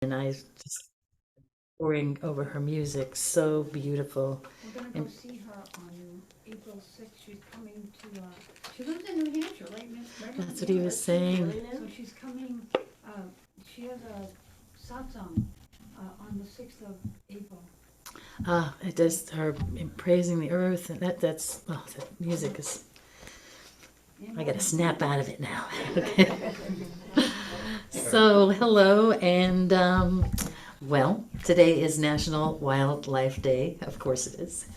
and I just pouring over her music, so beautiful. We're gonna go And see her on April 6th. She's coming to, she lives in New Hampshire, right in that's what New he Hampshire. was saying. So she's coming, she has a satsang on the 6th of April. It does her praising the earth, and that's that music is. I gotta snap out of it now. Okay. So hello, and well, today is National Wildlife Day. Of course it is.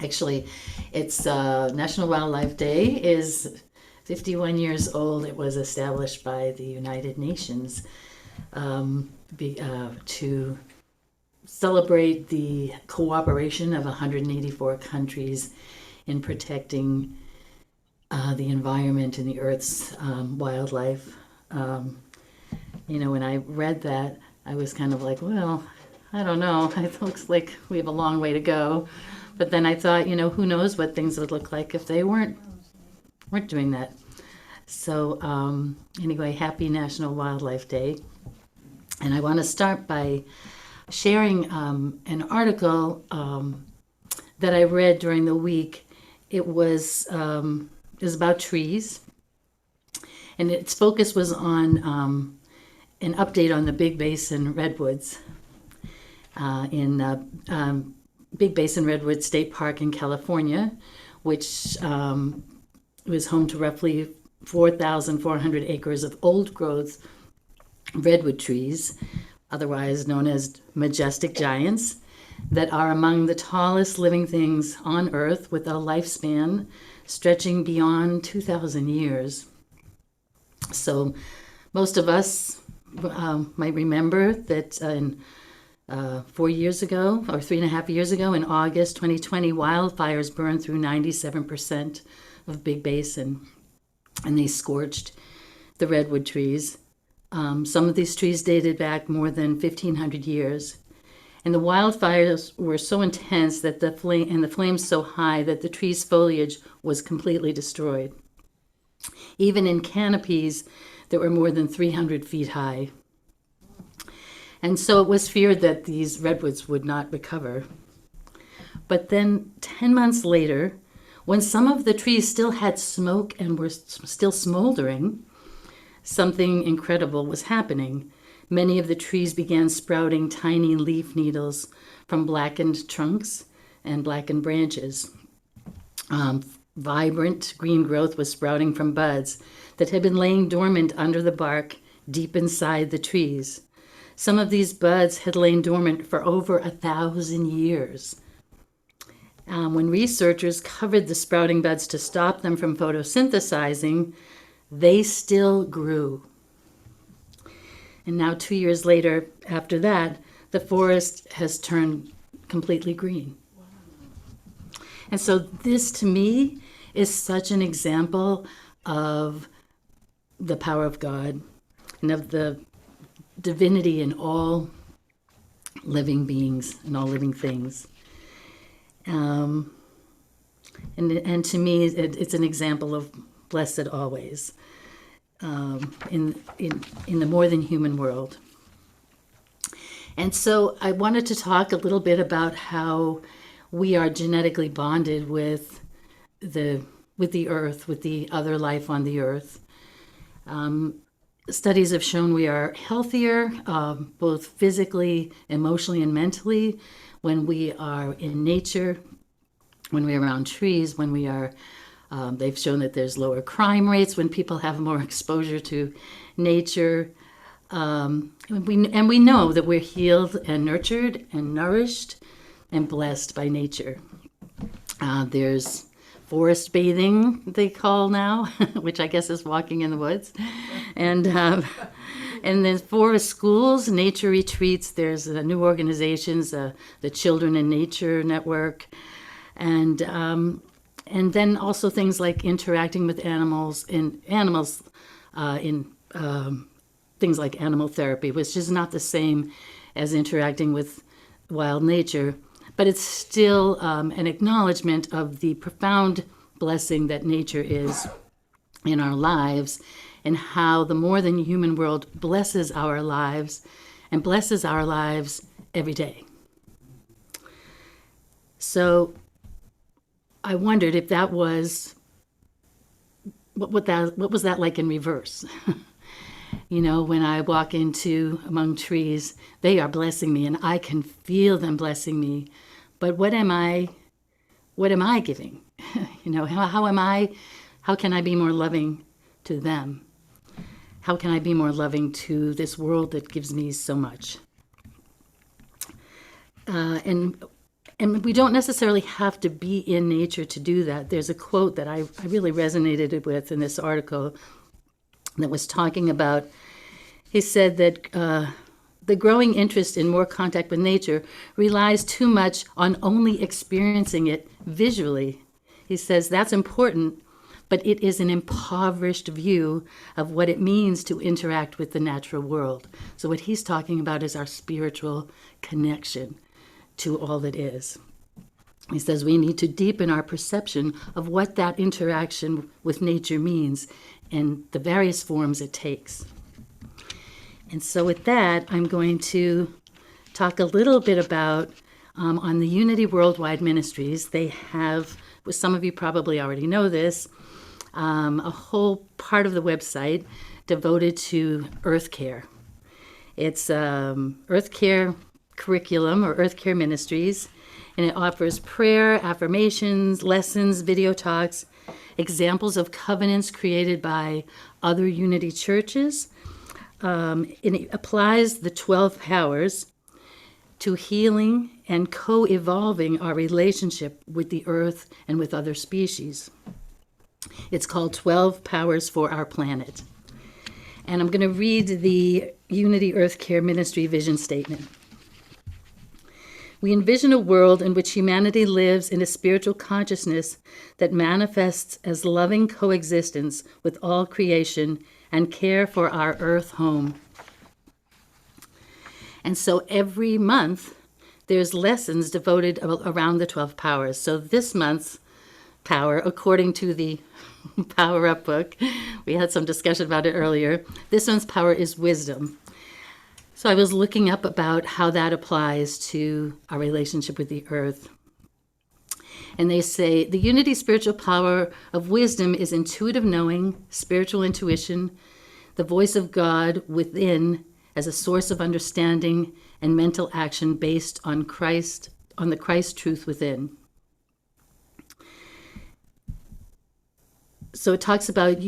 Actually, it's National Wildlife Day is 51 years old. It was established by the United Nations to celebrate the cooperation of 184 countries in protecting the environment and the Earth's wildlife. When I read that, I was kind of like, well, I don't know. It looks like we have a long way to go. But then I thought, who knows what things would look like if they weren't doing that. So anyway, happy National Wildlife Day. And I want to start by sharing an article that I read during the week. It was about trees, and its focus was on an update on the Big Basin redwoods in Big Basin Redwood State Park in California, which was home to roughly 4,400 acres of old-growth redwood trees, otherwise known as majestic giants, that are among the tallest living things on Earth, with a lifespan stretching beyond 2,000 years. So most of us might remember that 4 years ago, or 3.5 years ago, in August 2020, wildfires burned through 97% of Big Basin, and they scorched the redwood trees. Some of these trees dated back more than 1,500 years. And the wildfires were so intense that the flames so high that the tree's foliage was completely destroyed, even in canopies that were more than 300 feet high. And so it was feared that these redwoods would not recover. But then 10 months later, when some of the trees still had smoke and were still smoldering, something incredible was happening. Many of the trees began sprouting tiny leaf needles from blackened trunks and blackened branches. Vibrant green growth was sprouting from buds that had been laying dormant under the bark deep inside the trees. Some of these buds had lain dormant for over 1,000 years. When researchers covered the sprouting buds to stop them from photosynthesizing, they still grew. And now 2 years later, after that, the forest has turned completely green. And so this, to me, is such an example of the power of God and of the divinity in all living beings and all living things. And to me, it's an example of blessed always. In the more than human world. And so I wanted to talk a little bit about how we are genetically bonded with the earth, with the other life on the earth. Studies have shown we are healthier, both physically, emotionally, and mentally, when we are in nature, when we're around trees, when we are they've shown that there's lower crime rates when people have more exposure to nature. And we know that we're healed and nurtured and nourished and blessed by nature. There's forest bathing, they call now, which I guess is walking in the woods. And then forest schools, nature retreats. There's new organizations, the Children in Nature Network. And then also things like interacting with animals in things like animal therapy, which is not the same as interacting with wild nature, but it's still an acknowledgement of the profound blessing that nature is in our lives, and how the more than human world blesses our lives and blesses our lives every day. So I wondered if that was, what was that like in reverse? When I walk among trees, they are blessing me and I can feel them blessing me. But what am I giving? How can I be more loving to them? How can I be more loving to this world that gives me so much? And we don't necessarily have to be in nature to do that. There's a quote that I really resonated with in this article that was talking about, he said that the growing interest in more contact with nature relies too much on only experiencing it visually. He says that's important, but it is an impoverished view of what it means to interact with the natural world. So what he's talking about is our spiritual connection to all that is. He says we need to deepen our perception of what that interaction with nature means and the various forms it takes. And so with that, I'm going to talk a little bit about on the Unity Worldwide Ministries. They have, well, some of you probably already know this, a whole part of the website devoted to Earth Care. It's Earth Care curriculum or Earth Care Ministries, and it offers prayer, affirmations, lessons, video talks, examples of covenants created by other Unity churches. And it applies the 12 powers to healing and co-evolving our relationship with the earth and with other species. It's called 12 Powers for Our Planet. And I'm going to read the Unity Earth Care Ministry vision statement. We envision a world in which humanity lives in a spiritual consciousness that manifests as loving coexistence with all creation and care for our earth home. And so every month, there's lessons devoted around the 12 powers. So this month's power, according to the Power Up book, we had some discussion about it earlier, this month's power is wisdom. So I was looking up about how that applies to our relationship with the earth. And they say the unity spiritual power of wisdom is intuitive knowing, spiritual intuition, the voice of God within as a source of understanding and mental action based on the Christ truth within. So it talks about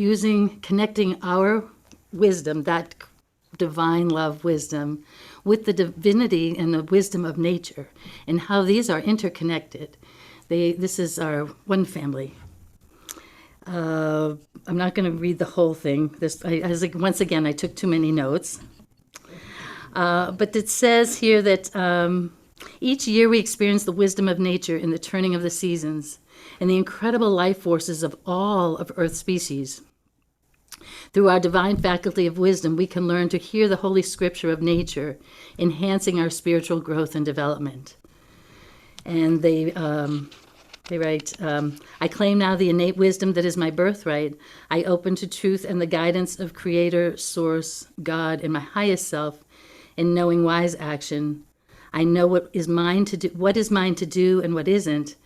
connecting our wisdom, that divine love wisdom, with the divinity and the wisdom of nature, and how these are interconnected. This is our one family. I'm not going to read the whole thing. Once again, I took too many notes. But it says here that each year we experience the wisdom of nature in the turning of the seasons and the incredible life forces of all of Earth's species. Through our divine faculty of wisdom, we can learn to hear the Holy Scripture of nature, enhancing our spiritual growth and development. And they write, I claim now the innate wisdom that is my birthright. I open to truth and the guidance of Creator, Source, God, and my highest self in knowing wise action. I know what is mine to do and what isn't.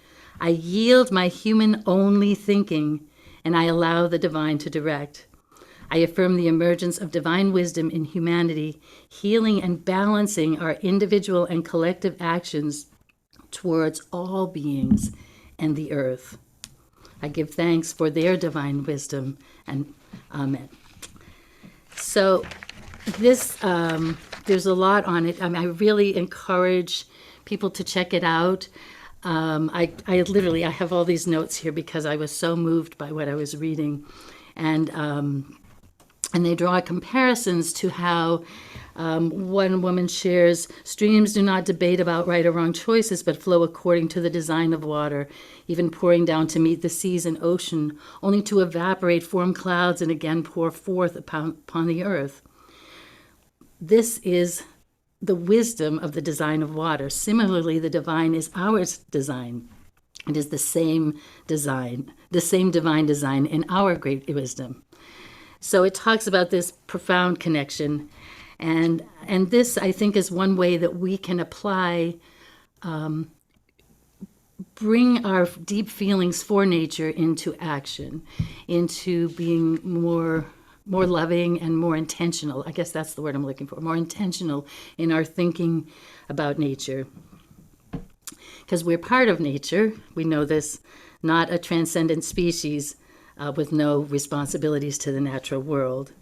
I yield my human-only thinking, and I allow the divine to direct. I affirm the emergence of divine wisdom in humanity, healing and balancing our individual and collective actions towards all beings and the earth. I give thanks for their divine wisdom, and amen. So this, there's a lot on it. I really encourage people to check it out. I have all these notes here because I was so moved by what I was reading. And they draw comparisons to how one woman shares, streams do not debate about right or wrong choices, but flow according to the design of water, even pouring down to meet the seas and ocean, only to evaporate, form clouds, and again pour forth upon the earth. This is the wisdom of the design of water. Similarly, the divine is our design. It is the same design, the same divine design in our great wisdom. So it talks about this profound connection. And this, I think, is one way that we can apply, bring our deep feelings for nature into action, into being more loving and more intentional. I guess that's the word I'm looking for, more intentional in our thinking about nature. Because we're part of nature, we know this, not a transcendent species with no responsibilities to the natural world.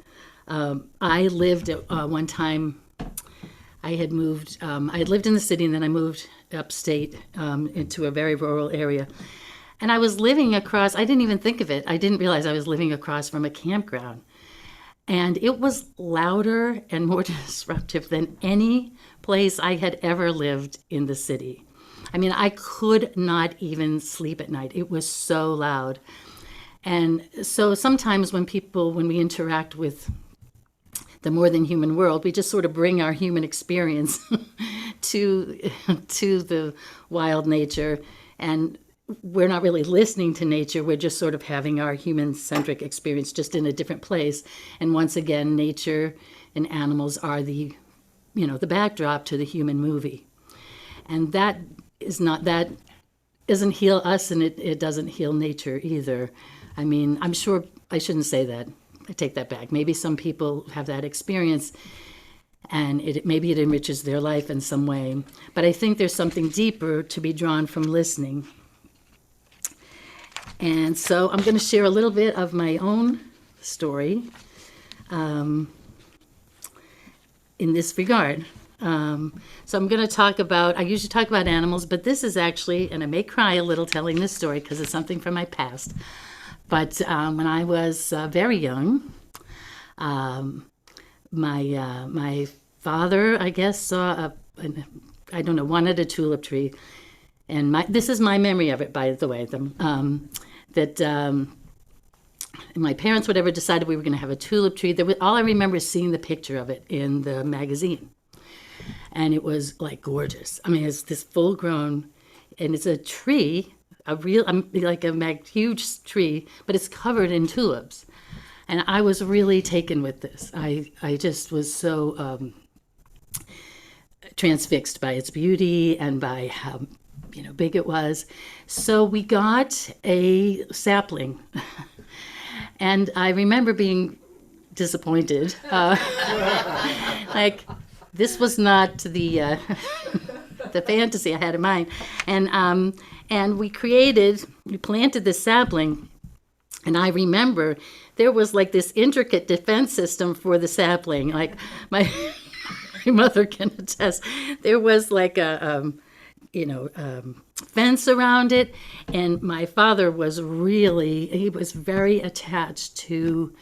I lived at one time, I had lived in the city, and then I moved upstate into a very rural area. And I was living across, I didn't even think of it, I didn't realize I was living across from a campground. And it was louder and more disruptive than any place I had ever lived in the city. I mean, I could not even sleep at night. It was so loud. And so sometimes when we interact with the more than human world, we just sort of bring our human experience to the wild nature, and we're not really listening to nature. We're just sort of having our human-centric experience just in a different place. And once again, nature and animals are the backdrop to the human movie. And that doesn't heal us, and it doesn't heal nature either. I mean, I'm sure I shouldn't say that. I take that back. Maybe some people have that experience, and maybe it enriches their life in some way. But I think there's something deeper to be drawn from listening. And so I'm going to share a little bit of my own story in this regard. So I'm going to talk about, I usually talk about animals, but this is actually, and I may cry a little telling this story because it's something from my past. But when I was very young, my father, I guess, saw wanted a tulip tree. And this is my memory of it, by the way, that my parents, whatever, decided we were going to have a tulip tree. All I remember is seeing the picture of it in the magazine. And it was like gorgeous. I mean, it's this full grown, and it's a tree, huge tree, but it's covered in tulips. And I was really taken with this. I just was so transfixed by its beauty and by how big it was. So we got a sapling. And I remember being disappointed. This was not the the fantasy I had in mind. And we planted this sapling. And I remember there was like this intricate defense system for the sapling. Like my mother can attest. There was like a fence around it. And my father was very attached to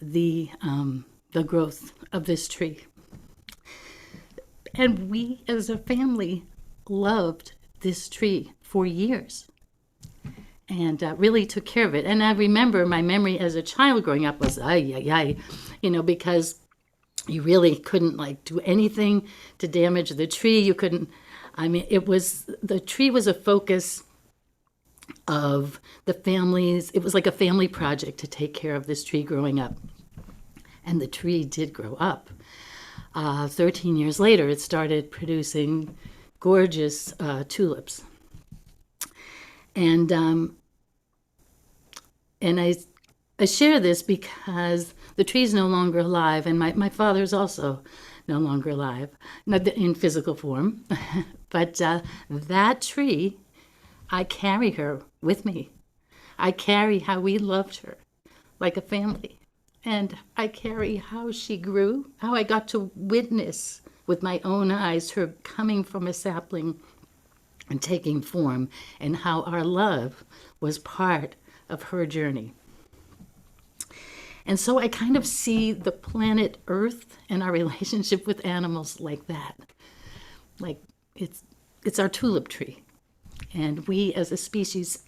the growth of this tree. And we as a family loved this tree for years and really took care of it. And I remember my memory as a child growing up was, because you really couldn't do anything to damage the tree. You couldn't, the tree was a focus of the families. It was like a family project to take care of this tree growing up. And the tree did grow up. 13 years later, it started producing gorgeous tulips. And I share this because the tree's no longer alive, and my father's also no longer alive, not in physical form. But that tree, I carry her with me. I carry how we loved her like a family. And I carry how she grew, how I got to witness with my own eyes her coming from a sapling and taking form, and how our love was part of her journey. And so I kind of see the planet Earth and our relationship with animals like that. Like it's our tulip tree. And we as a species,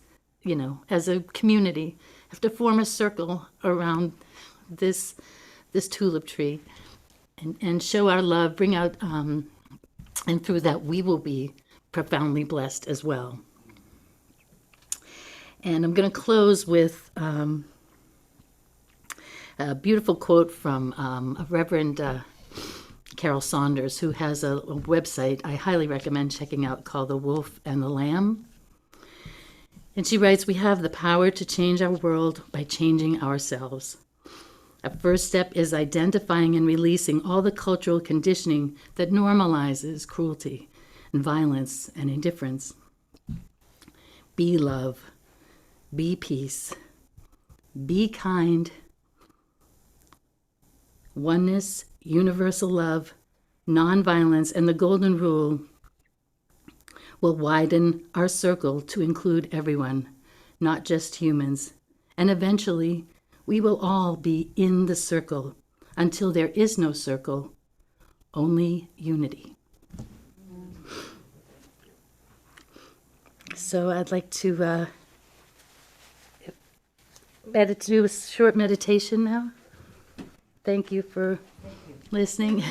as a community, have to form a circle around this tulip tree and show our love, bring out, and through that we will be profoundly blessed as well. And I'm going to close with a a beautiful quote from a Reverend Carol Saunders, who has a website I highly recommend checking out called The Wolf and the Lamb. And she writes, "We have the power to change our world by changing ourselves. A first step is identifying and releasing all the cultural conditioning that normalizes cruelty and violence and indifference. Be love, be peace, be kind. Oneness, universal love, nonviolence, and the golden rule will widen our circle to include everyone, not just humans. And eventually, we will all be in the circle until there is no circle, only unity." So I'd like to do a short meditation now. Thank you for listening.